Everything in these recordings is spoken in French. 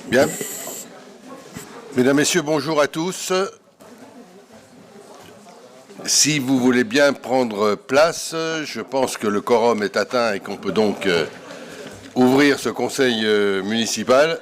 Bien. Mesdames, Messieurs, bonjour à tous. Si vous voulez bien prendre place, je pense que le quorum est atteint et qu'on peut donc ouvrir ce conseil municipal.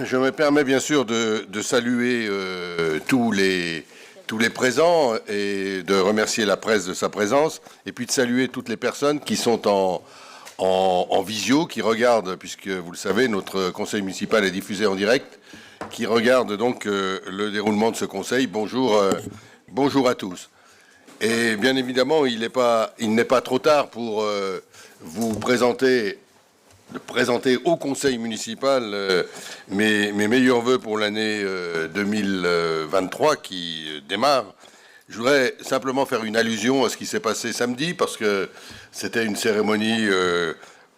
Je me permets bien sûr de saluer tous les présents et de remercier la presse de sa présence et puis de saluer toutes les personnes qui sont en visio, qui regardent, puisque vous le savez, notre conseil municipal est diffusé en direct, qui regardent donc le déroulement de ce conseil. Bonjour, bonjour à tous. Et bien évidemment, il n'est pas trop tard pour vous présenter au conseil municipal mes meilleurs voeux pour l'année 2023 qui démarre. Je voudrais simplement faire une allusion à ce qui s'est passé samedi, parce que c'était une cérémonie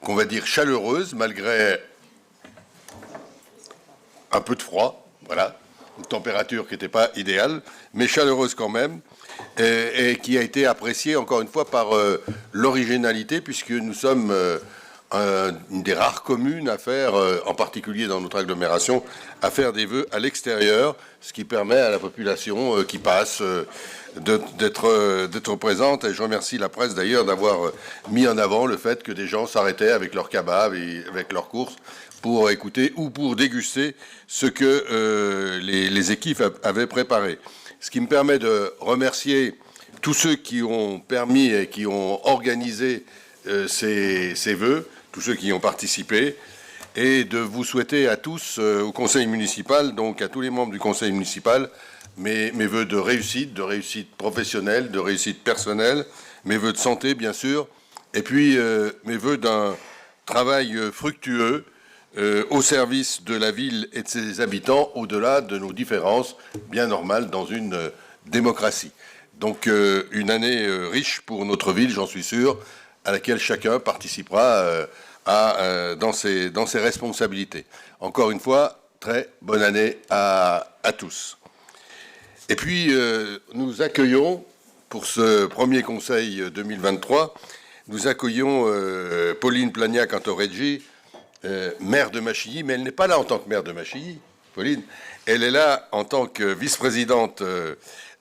qu'on va dire chaleureuse, malgré un peu de froid, voilà, une température qui n'était pas idéale, mais chaleureuse quand même, et qui a été appréciée encore une fois par l'originalité, puisque nous sommes une des rares communes à faire, en particulier dans notre agglomération, à faire des vœux à l'extérieur, ce qui permet à la population qui passe d'être présente. Et je remercie la presse d'ailleurs d'avoir mis en avant le fait que des gens s'arrêtaient avec leur kebab et avec leurs courses pour écouter ou pour déguster ce que les équipes avaient préparé. Ce qui me permet de remercier tous ceux qui ont permis et qui ont organisé ces vœux, tous ceux qui y ont participé, et de vous souhaiter à tous, au conseil municipal, donc à tous les membres du conseil municipal, mes vœux de réussite professionnelle, de réussite personnelle, mes vœux de santé, bien sûr, et puis mes vœux d'un travail fructueux au service de la ville et de ses habitants, au-delà de nos différences bien normales dans une démocratie. Donc une année riche pour notre ville, j'en suis sûr, à laquelle chacun participera dans ses responsabilités. Encore une fois, très bonne année à tous. Et puis, nous accueillons, pour ce premier conseil 2023, nous accueillons Pauline Plagnac-Antoreggi, maire de Machilly, mais elle n'est pas là en tant que maire de Machilly, Pauline. Elle est là en tant que vice-présidente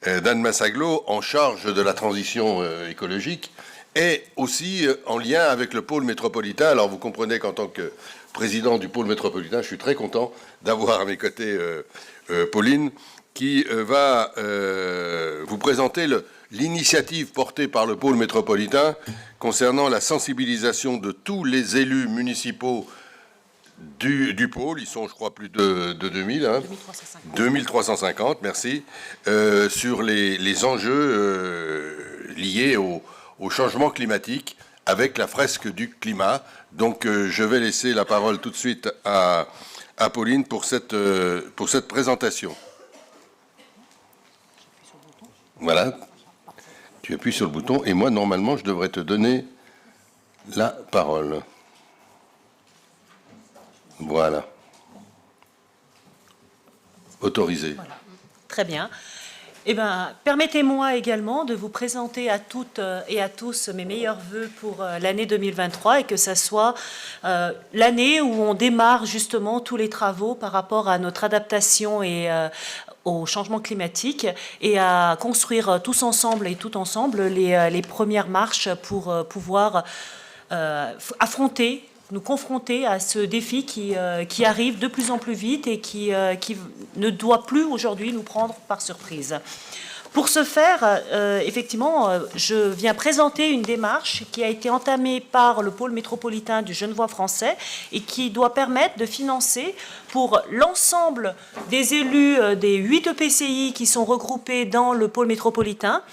d'Anne Massaglo, en charge de la transition écologique, et aussi en lien avec le pôle métropolitain. Alors vous comprenez qu'en tant que président du pôle métropolitain, je suis très content d'avoir à mes côtés Pauline, qui va vous présenter l'initiative portée par le pôle métropolitain concernant la sensibilisation de tous les élus municipaux du pôle. Ils sont, je crois, plus de 2000, hein, 2350, merci, sur les enjeux liés au changement climatique avec la fresque du climat. Donc je vais laisser la parole tout de suite à Pauline pour cette présentation. Voilà, tu appuies sur le bouton et moi normalement je devrais te donner la parole. Voilà. Autorisé. Voilà. Très bien. Eh bien, permettez-moi également de vous présenter à toutes et à tous mes meilleurs vœux pour l'année 2023 et que ça soit l'année où on démarre justement tous les travaux par rapport à notre adaptation et au changement climatique et à construire tous ensemble et tout ensemble les premières marches pour pouvoir nous confronter à ce défi qui arrive de plus en plus vite et qui ne doit plus aujourd'hui nous prendre par surprise. Pour ce faire, effectivement, je viens présenter une démarche qui a été entamée par le pôle métropolitain du Genevois français et qui doit permettre de financer pour l'ensemble des élus des 8 EPCI qui sont regroupés dans le pôle métropolitain,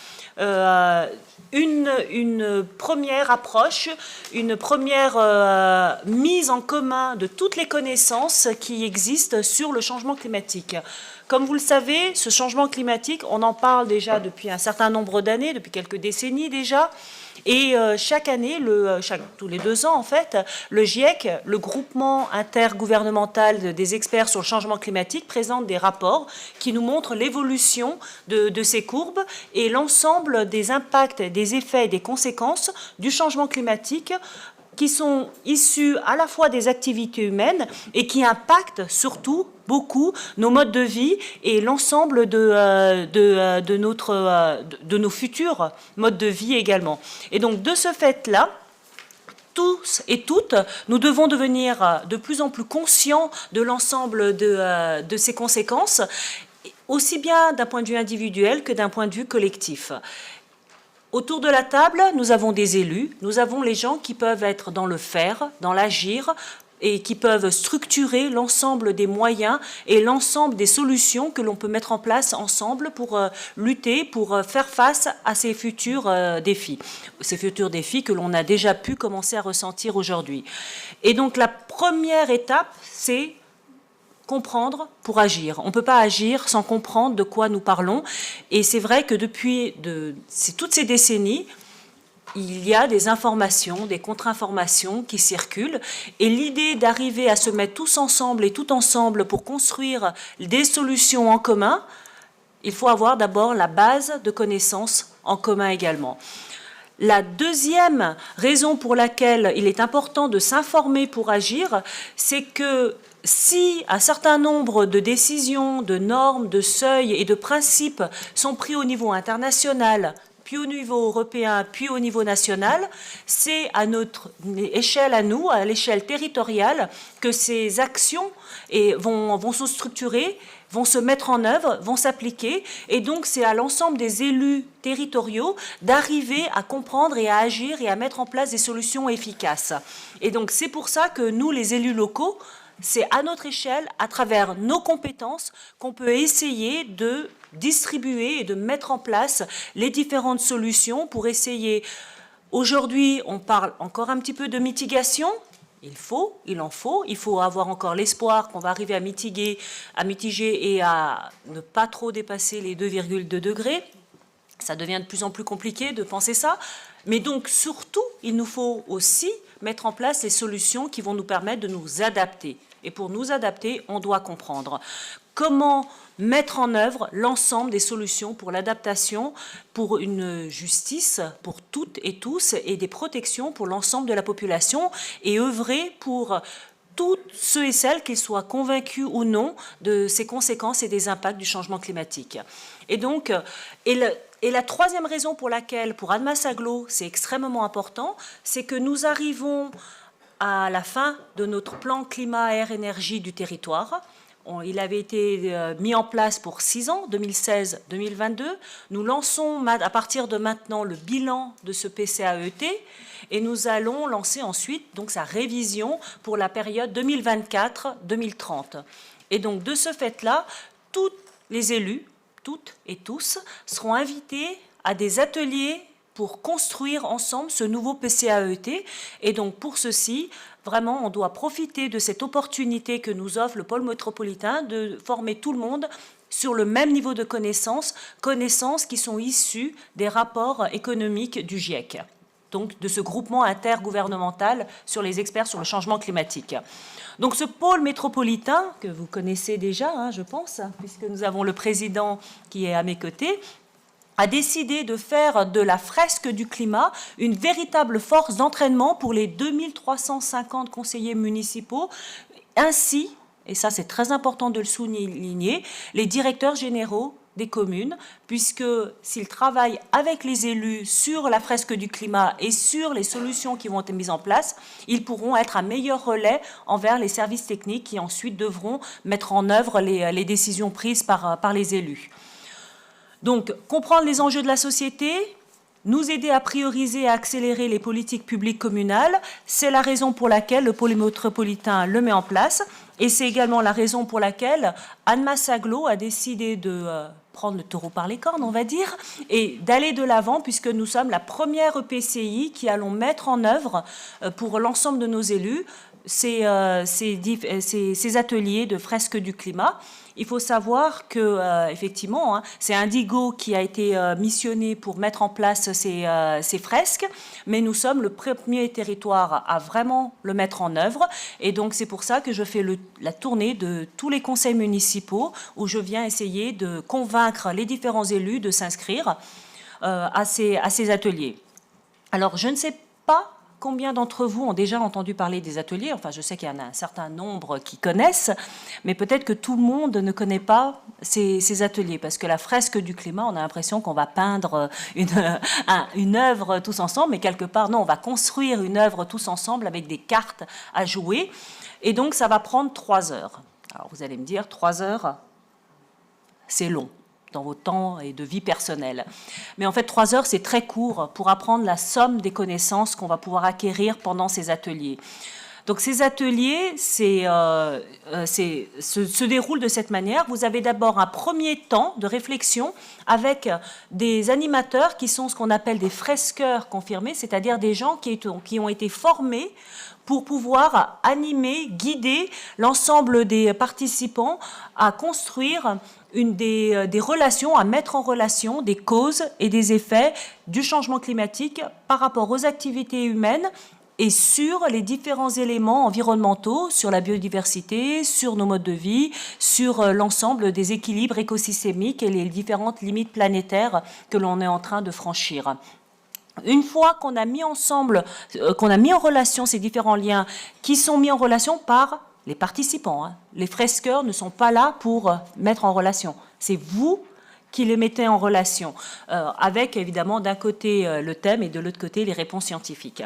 une première approche, une première mise en commun de toutes les connaissances qui existent sur le changement climatique. Comme vous le savez, ce changement climatique, on en parle déjà depuis un certain nombre d'années, depuis quelques décennies déjà. Et chaque année, tous les 2 ans en fait, le GIEC, le groupement intergouvernemental des experts sur le changement climatique, présente des rapports qui nous montrent l'évolution de ces courbes et l'ensemble des impacts, des effets et des conséquences du changement climatique qui sont issus à la fois des activités humaines et qui impactent surtout beaucoup nos modes de vie et l'ensemble de nos futurs modes de vie également. Et donc, de ce fait-là, tous et toutes, nous devons devenir de plus en plus conscients de l'ensemble de ces conséquences, aussi bien d'un point de vue individuel que d'un point de vue collectif. Autour de la table, nous avons des élus, nous avons les gens qui peuvent être dans le faire, dans l'agir, et qui peuvent structurer l'ensemble des moyens et l'ensemble des solutions que l'on peut mettre en place ensemble pour lutter, pour faire face à ces futurs défis que l'on a déjà pu commencer à ressentir aujourd'hui. Et donc la première étape, c'est comprendre pour agir. On ne peut pas agir sans comprendre de quoi nous parlons. Et c'est vrai que depuis toutes ces décennies, il y a des informations, des contre-informations qui circulent. Et l'idée d'arriver à se mettre tous ensemble et tout ensemble pour construire des solutions en commun, il faut avoir d'abord la base de connaissances en commun également. La deuxième raison pour laquelle il est important de s'informer pour agir, c'est que si un certain nombre de décisions, de normes, de seuils et de principes sont pris au niveau international, puis au niveau européen, puis au niveau national, c'est à notre échelle, à nous, à l'échelle territoriale, que ces actions vont se structurer, vont se mettre en œuvre, vont s'appliquer. Et donc, c'est à l'ensemble des élus territoriaux d'arriver à comprendre et à agir et à mettre en place des solutions efficaces. Et donc, c'est pour ça que nous, les élus locaux, c'est à notre échelle, à travers nos compétences, qu'on peut essayer de distribuer et de mettre en place les différentes solutions pour essayer. Aujourd'hui, on parle encore un petit peu de mitigation. Il en faut. Il faut avoir encore l'espoir qu'on va arriver à mitiger et à ne pas trop dépasser les 2,2 degrés. Ça devient de plus en plus compliqué de penser ça. Mais donc, surtout, il nous faut aussi mettre en place les solutions qui vont nous permettre de nous adapter. Et pour nous adapter, on doit comprendre comment mettre en œuvre l'ensemble des solutions pour l'adaptation, pour une justice pour toutes et tous et des protections pour l'ensemble de la population et œuvrer pour tous ceux et celles qui soient convaincus ou non de ces conséquences et des impacts du changement climatique. Et donc, et la troisième raison pour laquelle, pour Annemasse Agglo, c'est extrêmement important, c'est que nous arrivons à la fin de notre plan climat-air-énergie du territoire. Il avait été mis en place pour 6 ans, 2016-2022. Nous lançons à partir de maintenant le bilan de ce PCAET et nous allons lancer ensuite donc sa révision pour la période 2024-2030. Et donc de ce fait-là, tous les élus, toutes et tous, seront invités à des ateliers pour construire ensemble ce nouveau PCAET. Et donc pour ceci, vraiment, on doit profiter de cette opportunité que nous offre le pôle métropolitain de former tout le monde sur le même niveau de connaissances qui sont issues des rapports économiques du GIEC, donc de ce groupement intergouvernemental sur les experts sur le changement climatique. Donc ce pôle métropolitain, que vous connaissez déjà, je pense, puisque nous avons le président qui est à mes côtés, a décidé de faire de la fresque du climat une véritable force d'entraînement pour les 2350 conseillers municipaux, ainsi, et ça c'est très important de le souligner, les directeurs généraux des communes, puisque s'ils travaillent avec les élus sur la fresque du climat et sur les solutions qui vont être mises en place, ils pourront être un meilleur relais envers les services techniques qui ensuite devront mettre en œuvre les décisions prises par les élus. Donc, comprendre les enjeux de la société, nous aider à prioriser et à accélérer les politiques publiques communales, c'est la raison pour laquelle le pôle métropolitain le met en place. Et c'est également la raison pour laquelle Annemasse Agglo a décidé de prendre le taureau par les cornes, on va dire, et d'aller de l'avant, puisque nous sommes la première EPCI qui allons mettre en œuvre pour l'ensemble de nos élus ces ateliers de fresque du climat. il faut savoir que, effectivement, hein, c'est Indigo qui a été missionné pour mettre en place ces fresques, mais nous sommes le premier territoire à vraiment le mettre en œuvre. Et donc, c'est pour ça que je fais la tournée de tous les conseils municipaux où je viens essayer de convaincre les différents élus de s'inscrire à ces ateliers. Alors, je ne sais pas combien d'entre vous ont déjà entendu parler des ateliers. Enfin, je sais qu'il y en a un certain nombre qui connaissent, mais peut-être que tout le monde ne connaît pas ces ateliers, parce que la fresque du climat, on a l'impression qu'on va peindre une œuvre tous ensemble, mais quelque part, non, on va construire une œuvre tous ensemble avec des cartes à jouer, et donc ça va prendre 3 heures. Alors, vous allez me dire, 3 heures, c'est long dans vos temps et de vie personnelle. Mais en fait, 3 heures, c'est très court pour apprendre la somme des connaissances qu'on va pouvoir acquérir pendant ces ateliers. Donc ces ateliers se déroulent de cette manière. Vous avez d'abord un premier temps de réflexion avec des animateurs qui sont ce qu'on appelle des fresqueurs confirmés, c'est-à-dire des gens qui ont été formés pour pouvoir animer, guider l'ensemble des participants à construire des relations, à mettre en relation des causes et des effets du changement climatique par rapport aux activités humaines et sur les différents éléments environnementaux, sur la biodiversité, sur nos modes de vie, sur l'ensemble des équilibres écosystémiques et les différentes limites planétaires que l'on est en train de franchir. Une fois qu'on a mis ensemble, qu'on a mis en relation ces différents liens qui sont mis en relation par les participants, hein. Les fresqueurs ne sont pas là pour mettre en relation. C'est vous qui les mettez en relation, avec évidemment d'un côté le thème et de l'autre côté les réponses scientifiques.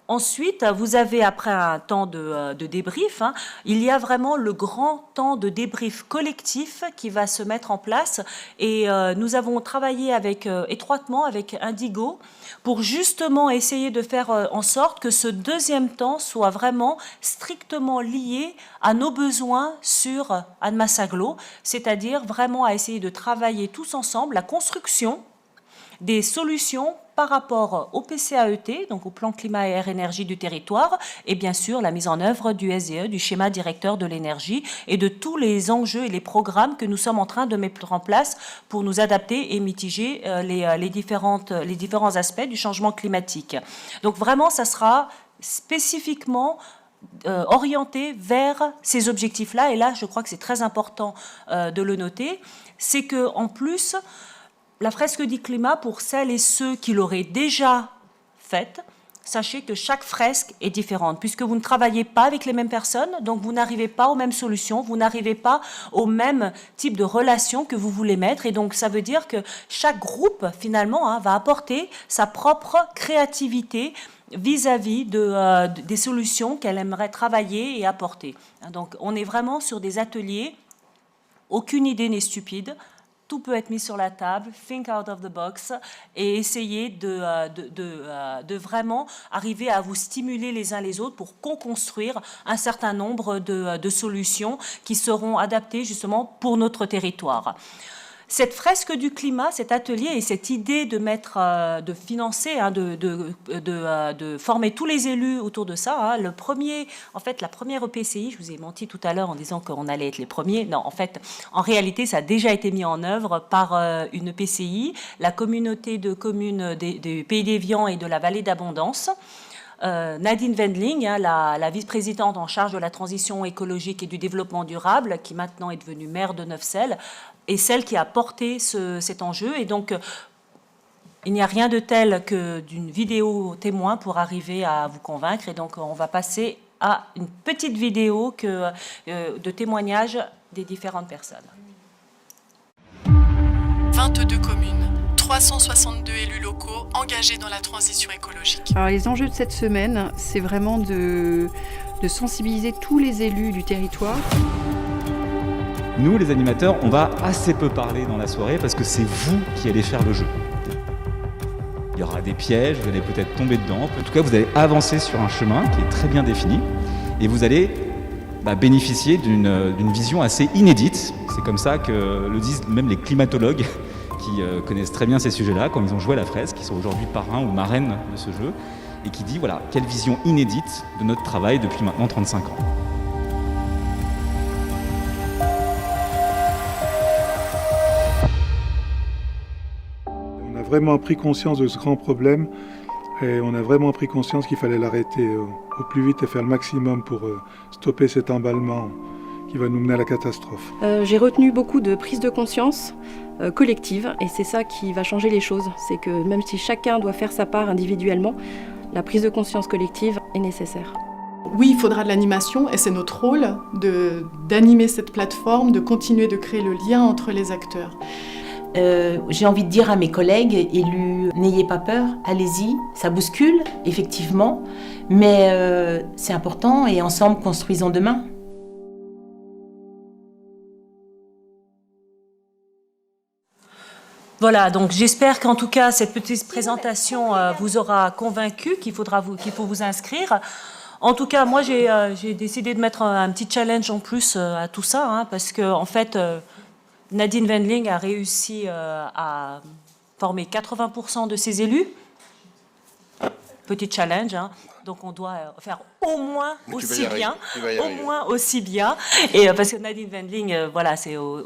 Ensuite, vous avez, après un temps de débrief, hein, il y a vraiment le grand temps de débrief collectif qui va se mettre en place. Et nous avons travaillé étroitement avec Indigo pour justement essayer de faire en sorte que ce deuxième temps soit vraiment strictement lié à nos besoins sur Annemasse-Agglo, c'est-à-dire vraiment à essayer de travailler tous ensemble la construction des solutions par rapport au PCAET, donc au plan climat et air énergie du territoire, et bien sûr la mise en œuvre du SDE, du schéma directeur de l'énergie, et de tous les enjeux et les programmes que nous sommes en train de mettre en place pour nous adapter et mitiger les différents aspects du changement climatique. Donc vraiment, ça sera spécifiquement orienté vers ces objectifs-là, et là, je crois que c'est très important de le noter, c'est qu'en plus, la fresque du climat, pour celles et ceux qui l'auraient déjà faite, sachez que chaque fresque est différente, puisque vous ne travaillez pas avec les mêmes personnes, donc vous n'arrivez pas aux mêmes solutions, vous n'arrivez pas au même type de relation que vous voulez mettre, et donc ça veut dire que chaque groupe, finalement, hein, va apporter sa propre créativité vis-à-vis des solutions qu'elle aimerait travailler et apporter. Donc on est vraiment sur des ateliers, aucune idée n'est stupide, tout peut être mis sur la table, think out of the box, et essayer de vraiment arriver à vous stimuler les uns les autres pour co-construire un certain nombre de solutions qui seront adaptées justement pour notre territoire. Cette fresque du climat, cet atelier et cette idée de financer, hein, de former tous les élus autour de ça, hein, la première EPCI, je vous ai menti tout à l'heure en disant qu'on allait être les premiers. Non, en réalité, ça a déjà été mis en œuvre par une EPCI, la communauté de communes du Pays d'Évian et de la Vallée d'Abondance. Nadine Wendling, hein, la vice-présidente en charge de la transition écologique et du développement durable, qui maintenant est devenue maire de Neufchâtel, est celle qui a porté cet enjeu. Et donc, il n'y a rien de tel que d'une vidéo témoin pour arriver à vous convaincre. Et donc, on va passer à une petite vidéo de témoignage des différentes personnes. 22 communes, 362 élus locaux engagés dans la transition écologique. Alors, les enjeux de cette semaine, c'est vraiment de sensibiliser tous les élus du territoire. Nous, les animateurs, on va assez peu parler dans la soirée parce que c'est vous qui allez faire le jeu. Il y aura des pièges, vous allez peut-être tomber dedans. En tout cas, vous allez avancer sur un chemin qui est très bien défini et vous allez bénéficier d'une vision assez inédite. C'est comme ça que le disent même les climatologues qui connaissent très bien ces sujets-là quand ils ont joué à la fresque, qui sont aujourd'hui parrains ou marraines de ce jeu, et qui dit voilà, quelle vision inédite de notre travail depuis maintenant 35 ans. vraiment pris conscience de ce grand problème et on a vraiment pris conscience qu'il fallait l'arrêter au plus vite et faire le maximum pour stopper cet emballement qui va nous mener à la catastrophe. J'ai retenu beaucoup de prise de conscience collective et c'est ça qui va changer les choses. C'est que même si chacun doit faire sa part individuellement, la prise de conscience collective est nécessaire. Oui, il faudra de l'animation et c'est notre rôle d'animer cette plateforme, de continuer de créer le lien entre les acteurs. J'ai envie de dire à mes collègues élus, n'ayez pas peur, allez-y, ça bouscule, effectivement, mais c'est important et ensemble construisons demain. Voilà, donc j'espère qu'en tout cas cette petite présentation vous aura convaincu qu'il faut vous inscrire. En tout cas, moi j'ai décidé de mettre un petit challenge en plus à tout ça, hein, parce que en fait Nadine Wendling a réussi à former 80% de ses élus. Petit challenge, hein. Donc on doit faire au moins aussi bien, et parce que Nadine Wendling, voilà,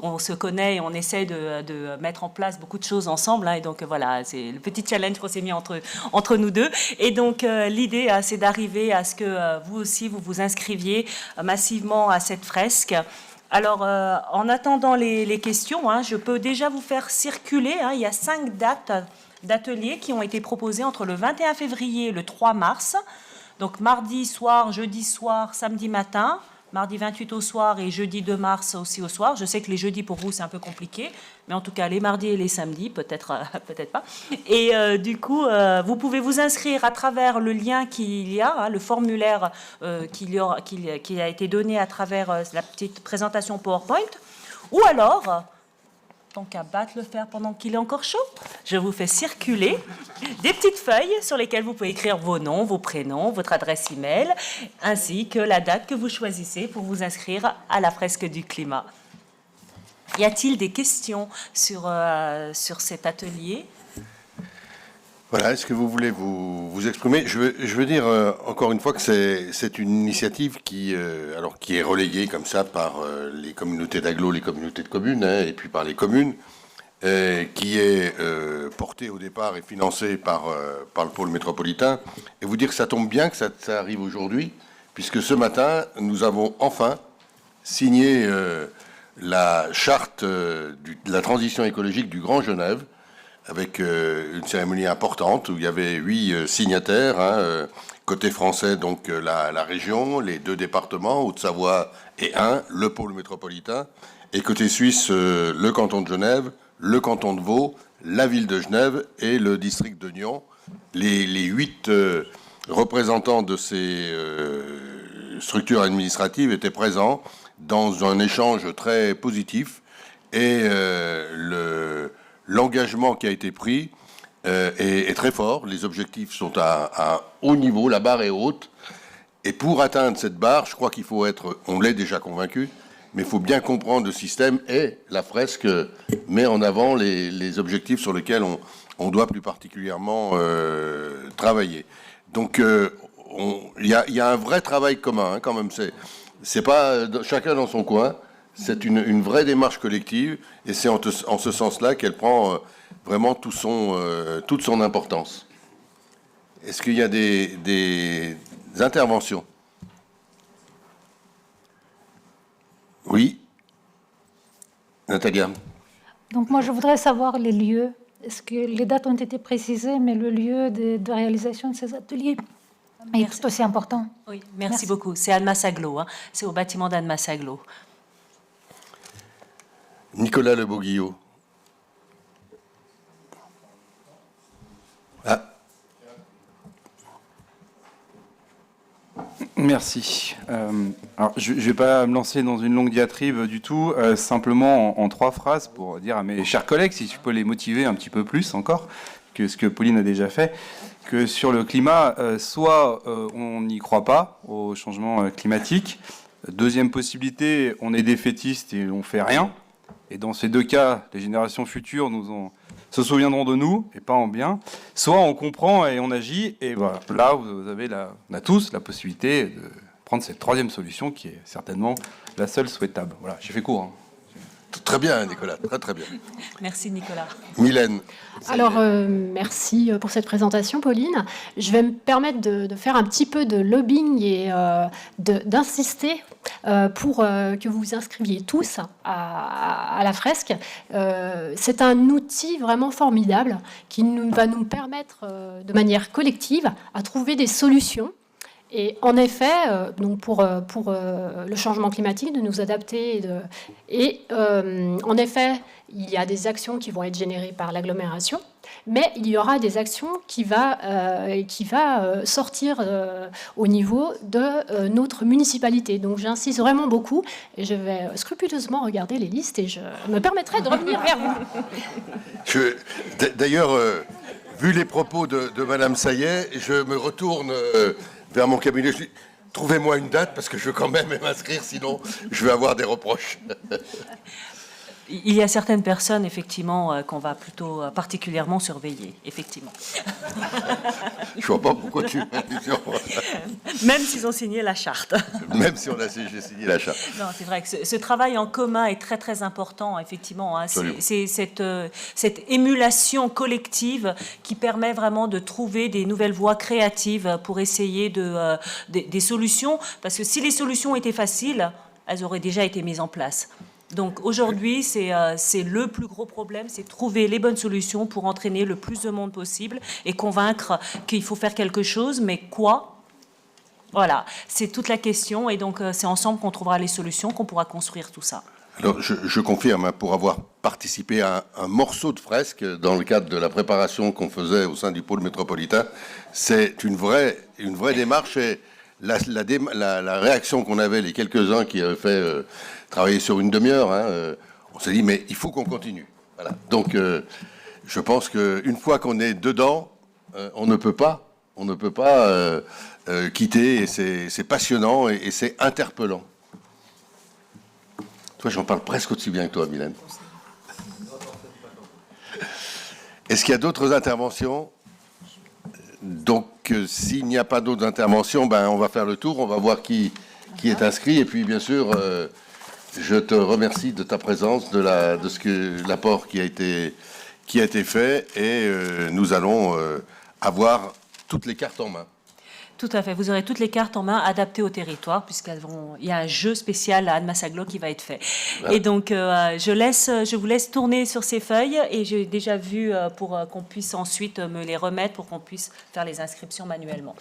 on se connaît et on essaie de mettre en place beaucoup de choses ensemble, hein, et donc voilà, c'est le petit challenge qu'on s'est mis entre nous deux. Et donc l'idée, c'est d'arriver à ce que vous aussi vous inscriviez massivement à cette fresque. Alors, en attendant les questions, hein, je peux déjà vous faire circuler, hein, il y a 5 dates d'ateliers qui ont été proposées entre le 21 février et le 3 mars. Donc mardi soir, jeudi soir, samedi matin, mardi 28 au soir et jeudi 2 mars aussi au soir. Je sais que les jeudis pour vous c'est un peu compliqué, mais en tout cas les mardis et les samedis, peut-être pas. Et du coup, vous pouvez vous inscrire à travers le lien qu'il y a, hein, le formulaire qui a été donné à travers la petite présentation PowerPoint, ou alors... tant qu'à battre le fer pendant qu'il est encore chaud, je vous fais circuler des petites feuilles sur lesquelles vous pouvez écrire vos noms, vos prénoms, votre adresse email, ainsi que la date que vous choisissez pour vous inscrire à la fresque du climat. Y a-t-il des questions sur cet atelier ? Voilà, est-ce que vous voulez vous exprimer ? Je veux dire encore une fois que c'est une initiative qui est relayée comme ça par les communautés d'agglo, les communautés de communes, hein, et puis par les communes, qui est portée au départ et financée par le pôle métropolitain. Et vous dire que ça tombe bien que ça arrive aujourd'hui, puisque ce matin, nous avons enfin signé la charte de la transition écologique du Grand Genève, avec une cérémonie importante où il y avait 8 signataires, hein, côté français, donc la région, les 2 départements, Haute-Savoie et le pôle métropolitain, et côté suisse, le canton de Genève, le canton de Vaud, la ville de Genève et le district de Nyon. Les 8 représentants de ces structures administratives étaient présents dans un échange très positif, et l'engagement qui a été pris est très fort. Les objectifs sont à haut niveau, la barre est haute. Et pour atteindre cette barre, je crois qu'il faut on l'est déjà convaincu, mais il faut bien comprendre le système, et la fresque met en avant les objectifs sur lesquels on doit plus particulièrement travailler. Donc il y a un vrai travail commun, hein, quand même. C'est pas chacun dans son coin. C'est une vraie démarche collective, et c'est en ce sens-là qu'elle prend vraiment toute son importance. Est-ce qu'il y a des interventions ? Oui. Natalia. Donc moi, je voudrais savoir les lieux. Est-ce que les dates ont été précisées, mais le lieu de réalisation de ces ateliers est tout aussi important ? Oui, merci beaucoup. C'est Annemasse Agglo, hein. C'est au bâtiment d'Annemasse Agglo. Nicolas Leboguillot. Ah. Merci. Alors, je ne vais pas me lancer dans une longue diatribe du tout, simplement en 3 phrases pour dire à mes chers collègues, si je peux les motiver un petit peu plus encore que ce que Pauline a déjà fait, que sur le climat, soit on n'y croit pas au changement climatique, deuxième possibilité, on est défaitiste et on ne fait rien. Et dans ces 2 cas, les générations futures se souviendront de nous, et pas en bien. Soit on comprend et on agit, et voilà. Là, on a tous la possibilité de prendre cette 3e solution, qui est certainement la seule souhaitable. Voilà, j'ai fait court. Hein. Très bien, Nicolas, très très bien. Merci, Nicolas. Mylène. Alors, merci pour cette présentation, Pauline. Je vais me permettre de faire un petit peu de lobbying et d'insister pour que vous vous inscriviez tous à la fresque. C'est un outil vraiment formidable qui va nous permettre, de manière collective, à trouver des solutions. Et en effet, donc pour le changement climatique, de nous adapter. En effet, il y a des actions qui vont être générées par l'agglomération, mais il y aura des actions qui va sortir au niveau de notre municipalité. Donc j'insiste vraiment beaucoup et je vais scrupuleusement regarder les listes et je me permettrai de revenir vers vous. D'ailleurs, vu les propos de Madame Saillet, je me retourne vers mon cabinet. Je dis, trouvez-moi une date parce que je veux quand même m'inscrire, sinon je vais avoir des reproches. Il y a certaines personnes, effectivement, qu'on va plutôt particulièrement surveiller, effectivement. Je vois pas pourquoi tu... Même s'ils ont signé la charte. Même si j'ai signé la charte. Non, c'est vrai que ce travail en commun est très, très important, effectivement. Hein. C'est cette émulation collective qui permet vraiment de trouver des nouvelles voies créatives pour essayer des solutions. Parce que si les solutions étaient faciles, elles auraient déjà été mises en place. Donc aujourd'hui, c'est le plus gros problème, c'est trouver les bonnes solutions pour entraîner le plus de monde possible et convaincre qu'il faut faire quelque chose, mais quoi ? Voilà, c'est toute la question et donc c'est ensemble qu'on trouvera les solutions, qu'on pourra construire tout ça. Alors je confirme, hein, pour avoir participé à un morceau de fresque dans le cadre de la préparation qu'on faisait au sein du pôle métropolitain, c'est une vraie démarche et la réaction qu'on avait, les quelques-uns qui avaient fait travailler sur une demi-heure, hein, on s'est dit mais il faut qu'on continue. Voilà. Donc je pense qu'une fois qu'on est dedans, on ne peut pas quitter, et c'est passionnant et c'est interpellant. Toi, j'en parle presque aussi bien que toi, Mylène. Est-ce qu'il y a d'autres interventions ? Donc, s'il n'y a pas d'autres interventions, on va faire le tour, on va voir qui est inscrit. Et puis, bien sûr, je te remercie de ta présence, de l'apport qui a été fait. Et nous allons avoir toutes les cartes en main. Tout à fait. Vous aurez toutes les cartes en main adaptées au territoire, il y a un jeu spécial à Annemasse-Aglo qui va être fait. Voilà. Et donc, je vous laisse tourner sur ces feuilles et j'ai déjà vu pour qu'on puisse ensuite me les remettre pour qu'on puisse faire les inscriptions manuellement.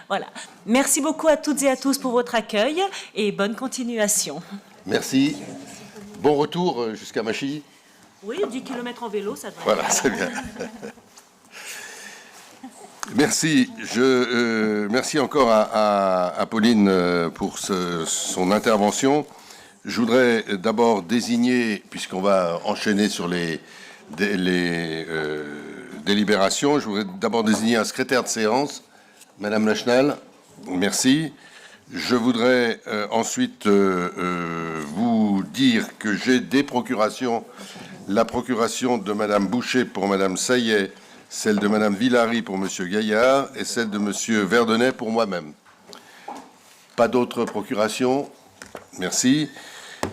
Voilà. Merci beaucoup à toutes et à tous pour votre accueil et bonne continuation. Merci. Bon retour jusqu'à Machy. Oui, 10 km en vélo, ça devrait Voilà, être... c'est bien. Merci. Merci encore à Pauline pour son intervention. Je voudrais d'abord désigner, puisqu'on va enchaîner sur les délibérations, je voudrais d'abord désigner un secrétaire de séance, Madame Lachenal. Merci. Je voudrais ensuite vous dire que j'ai des procurations. La procuration de Madame Boucher pour Madame Saillet, celle de Madame Villary pour Monsieur Gaillard et celle de Monsieur Verdenay pour moi-même. Pas d'autres procurations ? Merci.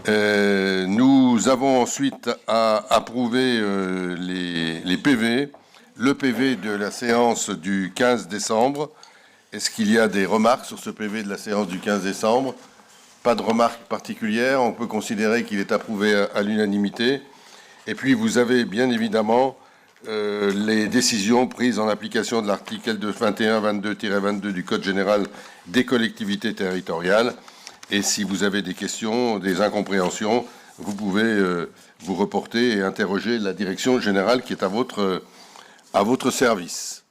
Nous avons ensuite à approuver les PV. Le PV de la séance du 15 décembre. Est-ce qu'il y a des remarques sur ce PV de la séance du 15 décembre ? Pas de remarques particulières. On peut considérer qu'il est approuvé à l'unanimité. Et puis, vous avez bien évidemment les décisions prises en application de l'article 2122-22 du Code général des collectivités territoriales. Et si vous avez des questions, des incompréhensions, vous pouvez vous reporter et interroger la direction générale qui est à votre service.